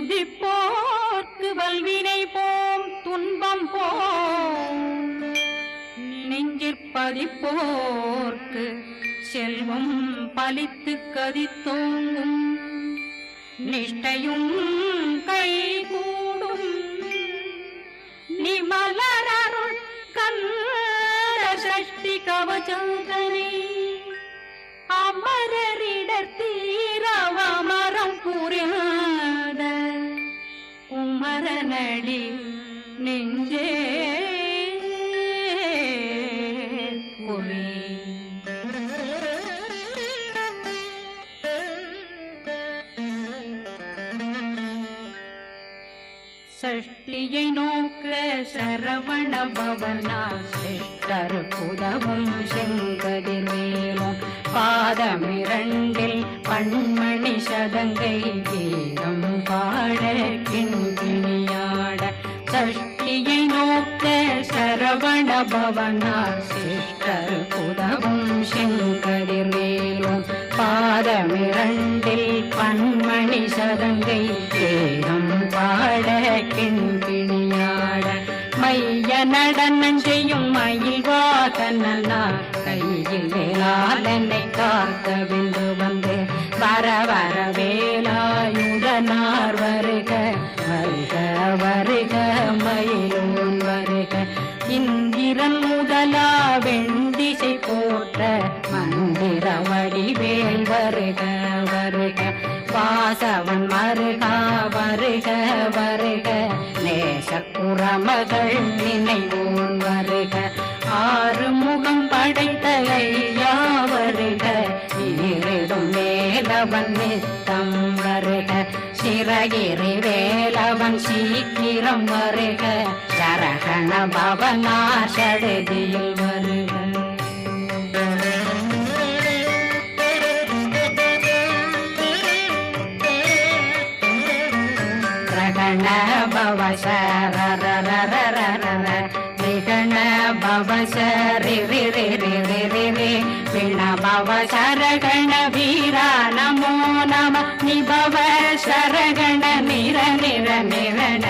துதிப்போர்க்கு வல்வினை போம் துன்பம் போம் நெஞ்சிற்பதிப்போர்க்கு செல்வம் பலித்து கதித்தோங்கும் நிஷ்டையும் கைகூடும் நிமலரருள் கந்த சஷ்டி கவசந்தனை அமரரிடர் தீரவமரம் புரியாத குமரனடி நெஞ்சே குமி சஷ்டியை நோக்க சரவண பவனா சிஷ்டர் புதவும் செங்கதிர்வேலும் பாதமிரண்டில் பண்மணி சதங்கை கீதம் பாட கிண்கிணியாட சஷ்டியை நோக்க சரவண பவனா சிஷ்டர் புதவும் செங்கதிர்வேலும் பாதமிரண்டில் பண்மணி சதங்கை கீதம் பாட கிண்கிணியாட மைய நடனம் செய்யும் மயில் வாகனா கையில் வேளாளனை காக்க விந்து வந்து வர வர வேலாயுதனார் வருக வருக வருக மயிலோன் வருக இந்திரன் முதலா வெண்டிசை போற்ற மந்திர வடிவேல் வருக வருக வாசவன் மருகா வருக வருக நேசக்குறமகள் நினைவோன் வருக ஆறு முகம் படைத்த ஐயா வருக ஈரிடும் வேலவன் நித்தம் வருக சிறகிரி வேலவன் சீக்கிரம் வருக சரகண பவனா சடுதியில் வருக ரகண பவசரரரரரரர ரிகண பவசரி ரி ரி ரி ரி ரி ரி விண பவசரகண வீரா நமோ நம நிபவ சரகண நிர நிர நிரண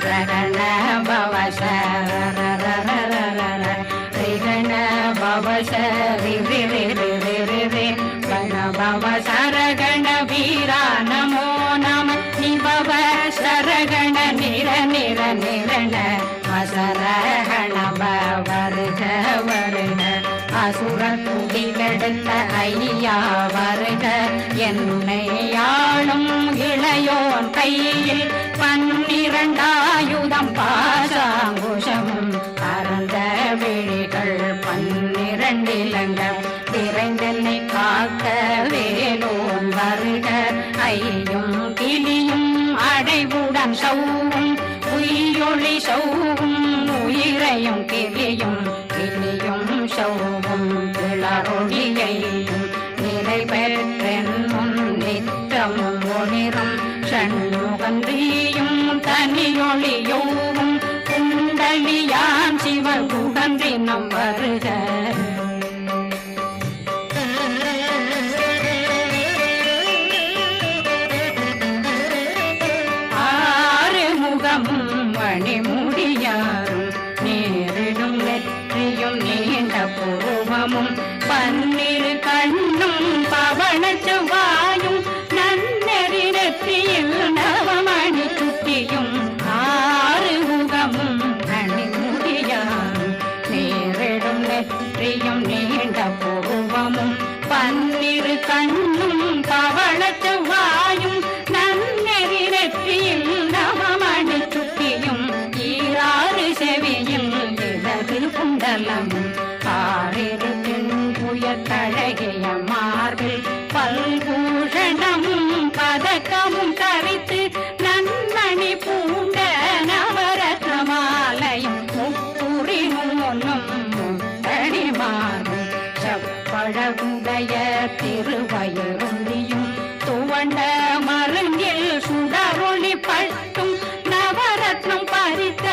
ரகண பவசரரரரரர ரிகண பவசரி ரி ரி ரி ரி ரி ரி விண பவசரகண வீரா நமோ நம நிபவ சரகண நிர நிர நிரண வசரகண வருக வருக அசுர குடி கெடுத்த ஐயா வருக என்னை ஆளும் இளையோன் கையில் 12 ஆயுதம் பாசாங்குஷமும் பரந்த விழிகள் 12 இலங்கம் விரைந்தென்னை காக்க வேலோன் வருக ஐயும் கிளியும் அடைவுடன் சௌவும் உயிரொளி சௌவும் உயிரையும் கிளியும் கிளியும் சௌவும் கிளரொளியையும் நிறைவேற்றென் முன் நித்தமும் ஒளிரும் ஷண்முகந்தியும் தனியொளியோவும் குண்டலியான் சிவ குகந்தினம் வருக மணிமுடியாரும் நேரிடும் நெற்றியும் நீண்ட பூர்வமும் 12 கண்ணும் பவன செவ்வாயும் நன்னெறி நெற்றியில் நவமணி சுட்டியும் 6 முகமும் மணிமுடியாரும் நேரிடும் நெற்றியும் நீண்ட பூர்வமும் 12 கண்ணும் பவன செவ்வாயும் நன்னெறி நெற்றியில் நவமணி சுட்டியும் 6 செவியில் இடது குண்டலம் 6 புயத்தழகிய மார்பில் பல்பூஷணமும் பதக்கமும் தரித்து நன்மணி பூண்ட நவரத்ன மாலையும் முப்புரி முன்னும் முத்தடி மாறும் செப்பழகுடைய திருவயருந்தியும் துவண்ட மருங்கில் சுடரொளி பட்டும் நவரத்னம் பறித்த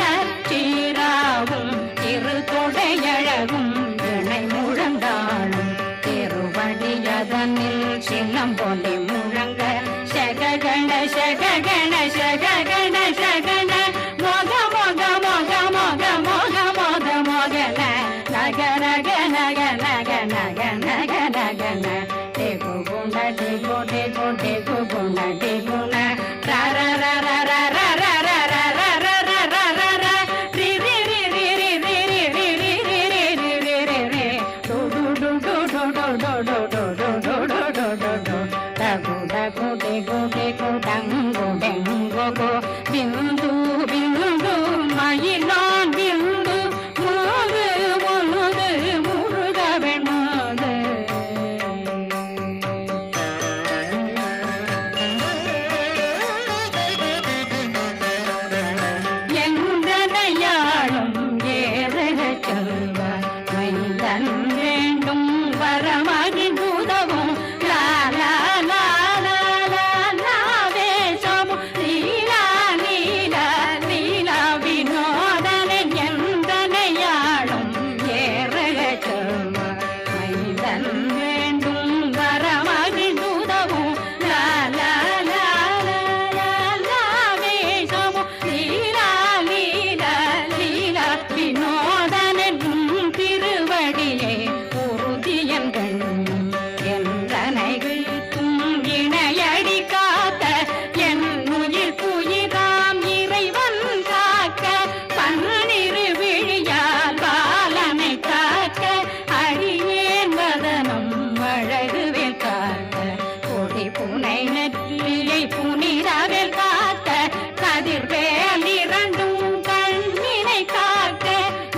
நற்சீராவும் திரு தொடையழகும் இணை முழந்தாளும் திருவடியதனில் சிலம்பொலி முழங்க சககண ಶಗಗಣ ಶಗಗಣ ಶಗಣ ಮೊಗ ಮೊಗ ಮೊಗ ಮೊಗ ಮೊಗ ಮೊಗ ಮೊಗನ ನಗ ನಗ ನಗ ನಗ ನಗ ನಗ ನಗನ ದೇಗು ಗುಣ ದೇಗು ದೇಗು ದೇಗು ಗುಣ ದೇಗುಣ ರ ರ ರ ರ ರ ರ ರ ರ ರ ರ ರ ರ ರ ರ ರಿ ರಿ ರಿ ರಿ ರಿ ರಿ ರಿ ರಿ ರಿ ರಿ ರಿ ರಿ ರಿ ರಿ ಡು ಡು ಡು ಡು ಡು ಡು ಡು ಡು ಡು ಡು ಡು ಡು ಡು ಡು ಡಗು ಡಗು ಡೆಗು ಡೆಗು ಡಂಗು ಡೆಂಗು ಗು ಬಿಂದು ಬಿಂದು மயிலான் பிந்து முழுது முழுது முழுத வெண்மாது எந்தனையாளும் ஏறக செல்வார் மைந்தன் வேண்டும் வரமகி பூதவும் லாலா லாலா லாலா வேஷமும் லீலா லீலா லீலா வினோதனன் எந்தனையாளும் ஏறக செல்வார் மைந்தன் வேண்டும் வரமகி பூதவும் லாலா லாலா லாலா வேஷமும் லீலா லீலா லீலா வினோதனன் திருவடியே உறுதியங்கள் என்றனைகளுக்கும் இணையடி காத்த என் உயிர் புயிராம் இறைவன் காக்க பன்னிரு விழியால் பாலனை காக்க அடியேன் வதனம் அழகுவேல் காக்க கொடி புனை நெற்றியை புனிதவேல் காக்க கதிர்வேல் இரண்டும் கண்ணினை காக்க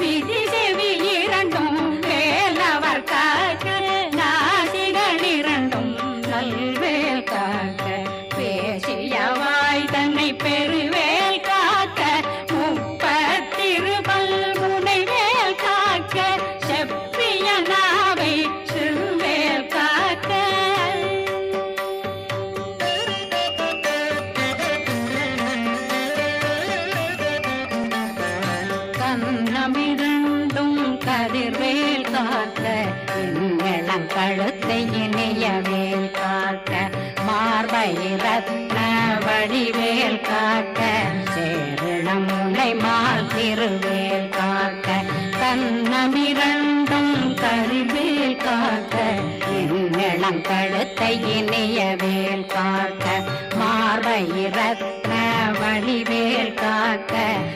விதி செவி இரண்டும் வேலவர் காக்க நாசிகள் இரண்டும் நல்வேல் காக்க பேசியவாய் தன்னை பெருவேல் காக்க முப்பத்திருபல் முனைவேல் காக்க செப்பிய நாவை சிறுவேல் காக்க கண்ணமிரண்டும் கதிர்வேல் காக்க இளம் கழுத்தை இணையவேல் காக்க மார்பை ரத்ன வடிவேல் காக்க சேரிளம் முனை மால் திருவேல் காக்க கண்ணமிரண்டும் கதிர்வேல் காக்க இளம் கழுத்தை இணையவேல் காக்க மார்பை ரத்ன வடிவேல் காக்க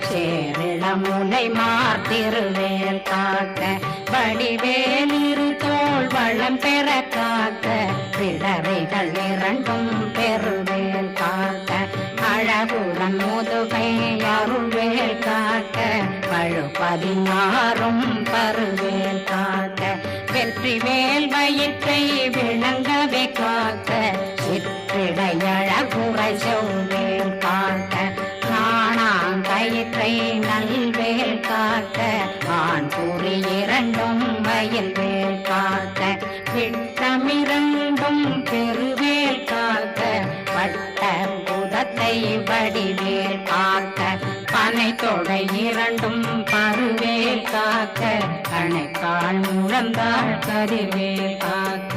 சேரிளம் முனை மார் திருவேல் காக்க வடிவேல் இரு தோள் வளம் பெற காக்க பிடரைகள் இரண்டும் பெருவேல் காக்க அழகுடன் முதுகை அருள்வேல் காக்க பழு 16 பருவேல் காக்க வெற்றி வேல் வயிற்றை விளங்கவே காக்க சிற்றிடையழகுரை செவ்வேல் காக்க நாணாங்கயிற்றை நல்வேல் காக்க ஆண் குறி இரண்டும் வயல்வேல் காக்க விட்டமிரண்டும் பெருவேல் காக்க வட்ட புதத்தை வடிவேல் காக்க பனை தொடை இரண்டும் பருவேல் காக்க கணைக்கால் முழந்தாள் கதிர்வேல் காக்க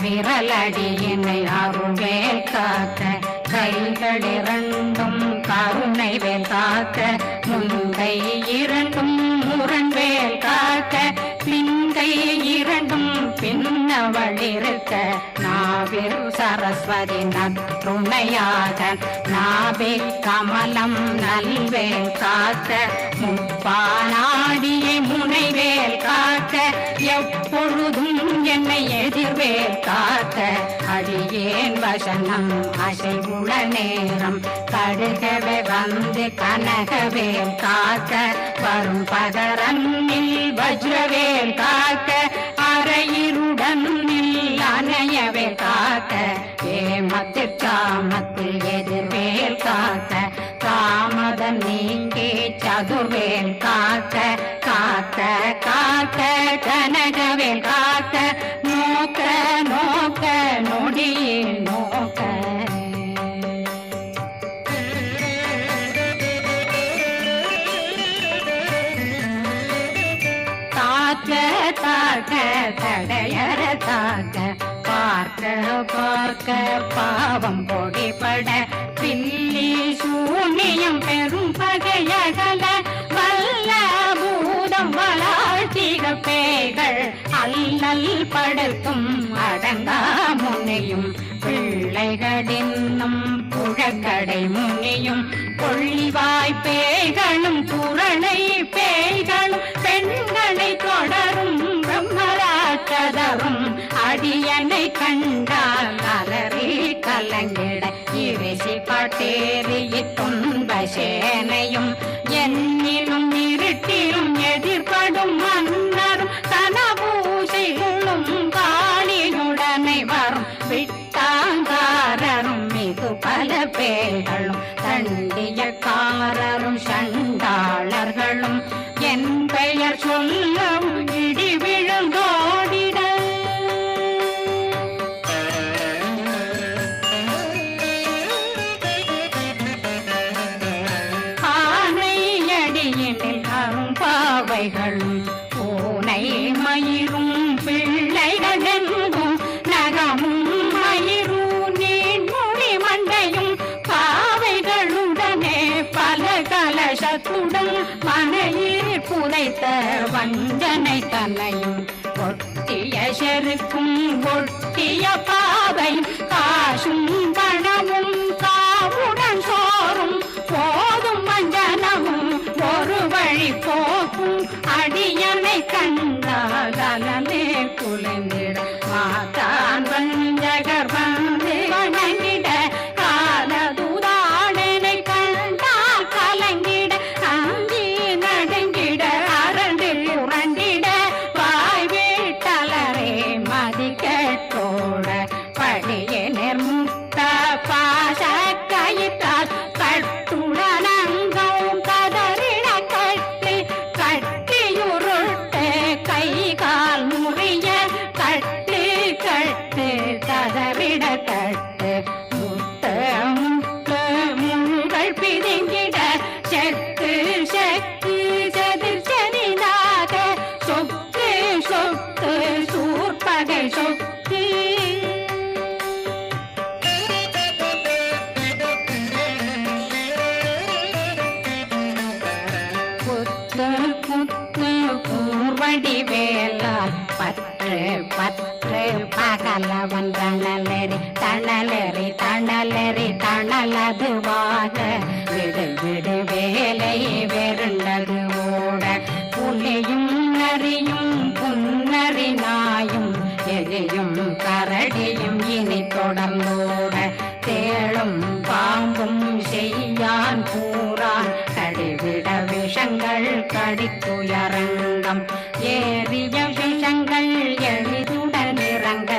விரலடியினை அருள்வேல் காக்க கைகள் இரண்டும் கருணை வேல் காக்க முந்தை இரண்டும் முரண்வேல் காக்க பிந்தை இரண்டும் பின்னவளிருக்க நாவில் சரஸ்வதி நற்றுணையாக நாவே கமலம் நல்வேல் காக்க முப்பானாடியை முனைவேல் காக்க எப்பொழுதும் என்னை எதிர்வேல் காக்க அடியேன் வசனம் அசைவுள நேரம் கடுகவே வந்து கனகவேல் காக்க வரும் பகரன்னில் வஜ்ரவேல் காக்க அரையிருடன் அணையவே காக்க ஏமத்தில் காமத்தில் எதிர்வேல் காக்க காமதம் நீங்கி சதுர்வேல் காக்க காக்க காக்க கனகவேல் காக்க நோக்க நோக்க நொடியில் நோக்க தாக்க தடையற தாக்க பார்க்க பார்க்க பாவம் பொடிபட பில்லி சூனியம் பெரும் பகையகல வல்ல பூதம் வளாழ்த்திக பேய்கள் அல்லல் படுத்தும் அடங்கா முனையும் பிள்ளைகளின்னும் புழக்கடை முனியும் கொள்ளிவாய் பேய்களும் குரணை பேய்களும் பெண்களை தொடரும் பிரம்மராட்சதரும் அடியனை கண்டால் அலறி கலங்கிட இரிசி பட்டேறி துன்ப சேனையும் என்னிலும் இருட்டிலும் எதிர்படும் மன்னரும் தனபூசைகளும் காளியுடனை வரும் விட்டாங்காரரும் மிகு பல பேர்களும் தண்டியக்காரரும் சண்டாளர்களும் என் பெயர் சொல்லவும் இடி விழுந்தோடிட ஆனையடியினில் அரும்பாவைகளும் பூனை மயிரும் பிள்ளைகளெங்கும் நகமும் மயிரும் நீன்மொழி மண்டையும் பாவைகளுடனே பல கலசத்துடன் மனையில் புதைத்த வஞ்சனை தன்னையும் ஒட்டிய செருக்கும் ஒட்டிய பாவையும் காசும் பணமும் காவுடன் சோறும் போதும் வஞ்சனமும் ஒரு வழி போக்கும் அடியனை கண்டால் அலமே குலைந்திட மாதான் வஞ்சகர் வந்து வணங்கிட காலதுதாடனை கண்டால் கலங்கிட அஞ்சி நடுங்கிட அரண்டு உரண்டிட வாய் வீட்டலரே மதி கேட்டோட படியே நிர்முக்த பாச கயிற்றால் கட்டுடனங்கும் கதறிட கட்டி கட்டியுருட்டு கை கால் முறிய கட்டு கட்டு கதறிட கட்டு முட்டு முட்டு முள்கள் பிதுங்கிட செக்கு செக்கு செதிர் செதிதாக சொக்கு சொக்கு சூர்பகை சொக்கு புத்து புத்து பூர்வடி வேலால் பற்று பற்று பகலவன் தணலெறி தணலெறி தணலெறி தணலதுவாக விடு விடு வேலை வெருண்டது ஓட புலியும் நரியும் புன்னறி நாயும் எலியும் கரடியும் இனி தொடர்ந்தோட தேளும் பாம்பும் செய்யான் கூறான் கடிவிட விஷங்கள் கடித்துயரங்கம் ஏறிய விஷங்கள் எளிதுடன் இறங்க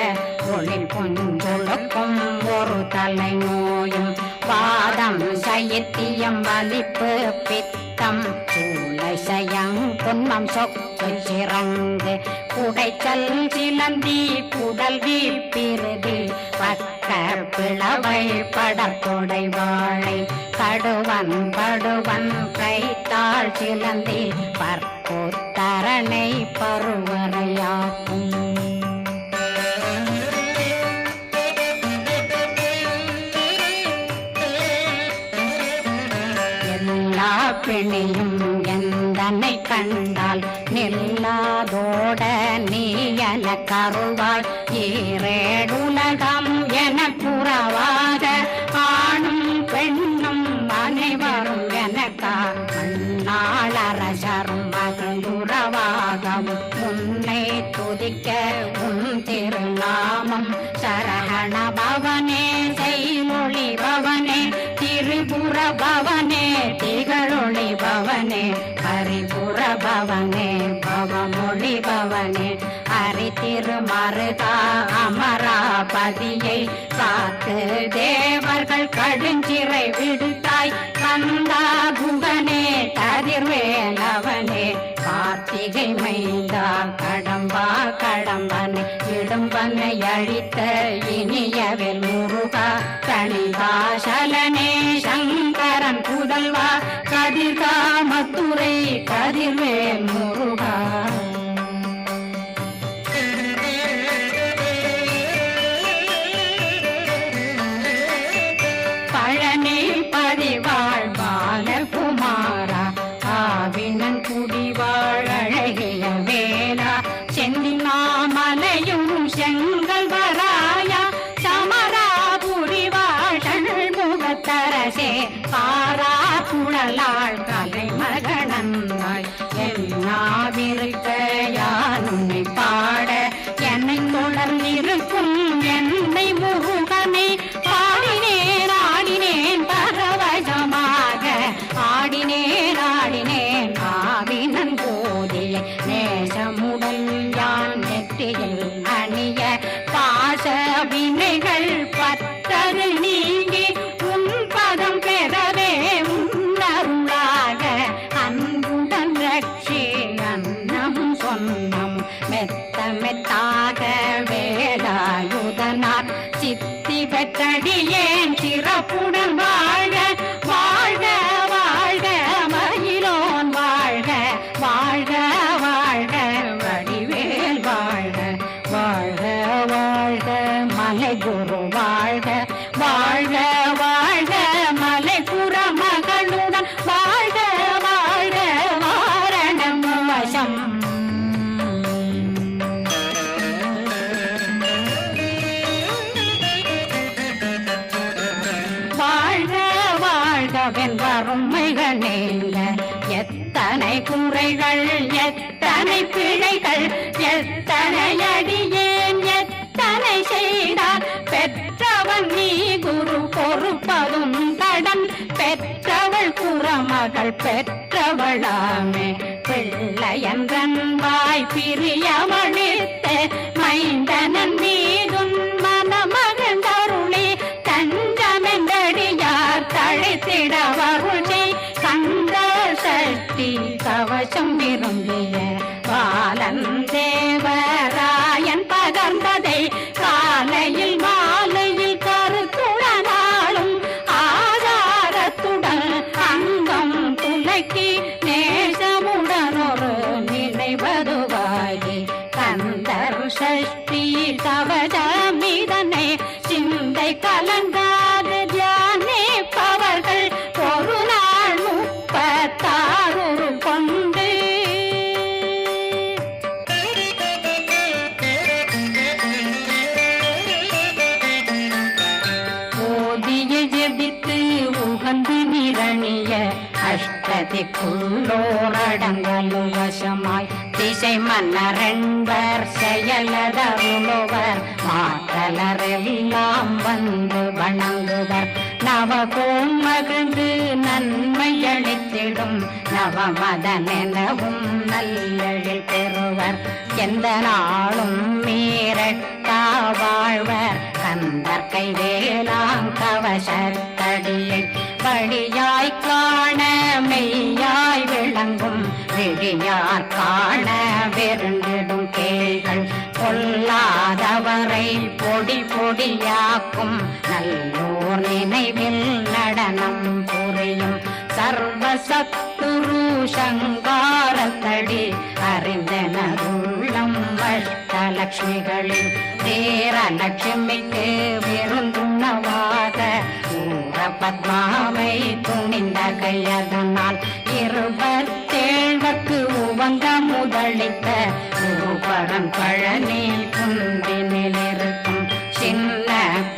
ஒளில் பொஞ்சொழுக்கும் ஒரு தலை நோயும் பாதம் சைத்தியம் வலிப்பு பித்தம் சூளை சயம் பொன்மம் சொக்கு சிறங்கு குடைச்சல் சிலந்தி குடல் வீப்பிருதி பக்க பிளவை படத்தொடை வாழை கடுவன் படுவன் கைத்தாள் சிலந்தி பற்புத்தரணை பருவரையாக்கும் எல்லா பிணியும் எந்தனை கண்டால் நில்லாதோட நீ என கருவாள் ஈரேடுலகம் என புறவாக ஆணும் பெண்ணும் அனைவரும் எனக்கா மண்ணாளரசரும் மகிழ்ந்துறவாகவும் உன்னை துதிக்க உன் திருநாமம் சரஹண பவனே செய்மொழி பவனே திரிபுர பவனே திகழொளி பவனே ஹரிபுர பவனே பவமொழி பவனே ஹரி திருமருகா அமராபதியை காத்து தேவர்கள் கடுஞ்சிறை விடுத்தாய் கந்தா குகனே கதிர்வேலவனே கார்த்திகை மைந்தா கடம்பா கடம்பனை இடும்பனை அழித்த இனியவில் முருகா கணிகாசலனே சங்கரன் புதல்வா கதிர்காமத்துறை கதிர்வேல் முருகா கல்லாள் கலைமகனந்தாய் என்னாவிருக்க யான் உன்னை பாட என்னை தொடர்ந்திருக்கும் என்னை முருகனை பாடினேன் ஆடினேன் பரவசமாக ஆடினேன் ஆடினேன் ஆவினன் போதிய நேசமுடன் யான் நெற்றியில் அணிய பாச வினைகள் பற்றரு நீங்கி உன் பதம் பெறவே உன்னருளாக அன்புடன் ரட்சி அன்னம் சொன்னம் மெத்த மெத்தாக வேலாயுதனார் சித்தி பெற்றடியேன் சிறப்புடன் வாழ வாழ்க வாழ்க மயிலோன் வாழ்க வாழ்க வாழ்க வடிவேல் வாழ்க வாழ்க வாழ்க மலை குரு வாழ்க வாழ்க வாழ்க மலை புற மகளுடன் வாழ்க வாழ்க வாரணம் வசம் வறுமைகள் நீங்க எத்தனை குறைகள் எத்தனை பிழைகள் எத்தனை அடியேன் எத்தனை செய்தார் பெற்றவன் நீ குரு பொறுப்பதும் கடன் பெற்றவள் குறமகள் பெற்றவளாமே பிள்ளையன்றன் வாய் பிரியமளித்த மைந்தனன் மீதும் மனமகந்தருளி தஞ்சமென்றடியார் தழைத்திட வருளை கந்த சக்தி கவசம் விரும்பிய பாலன் தேவராயன் பகர்ந்ததை காலையில் மாலையில் கருத்துடனாலும் ஆதாரத்துடன் அங்கம் துலக்கி நேசமுடன் ஒரு நினைவதுவாகி கந்தர் சஷ்டி கவசமிதனை சிந்தை கலங்காத தியானிப்பவர்கள் ஒரு நாள் 36 கொண்டு ஓதிய ஜெபித்து உகந்து நிரணிய அஷ்டதிக்குள்ளோரடங்கலும் வசமாய் திசை மன்னரென்பர் செயலதருளுவர் மாற்றலரெல்லாம் வந்து வணங்குவர் நவகோம் மகிழ்ந்து நன்மையளித்திடும் நவமதனெனவும் நல்லெழில் பெறுவர் எந்த நாளும் மீறட்டா வாழ்வர் கந்தர் கைவேலாம் கவசத்தடியை படியாய் காண மெய்யாய் விளங்கும் விழியார் காண வெருண்டிடும் கேள்கள் கொல்லாதவரை பொடி பொடியாக்கும் நல்லோர் நினைவில் நடனம் புரியும் சர்வசத்துரு சங்காரத்தடி அறிந்தனருள்ளம் அஷ்டலட்சுமிகளில் தேரலட்சுமிக்கு விருந்துணவாக ஊர பத்மாவை துணிந்த கையதனால் 27 உவந்த முதலித்த குருபரன் பழனி குந்தினில் இருக்கும் சின்ன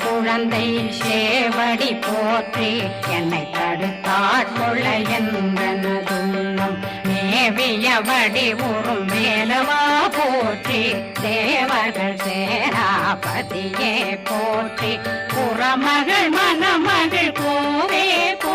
குழந்தை சேவடி போற்றி என்னை தடுத்தாட்கொள்ள என்பனதுள்ளம் மேவியபடி உறும் மேலவா போற்றி தேவர்கள் சேராபதியே போற்றி புறமகள் மணமகள் கோவே போ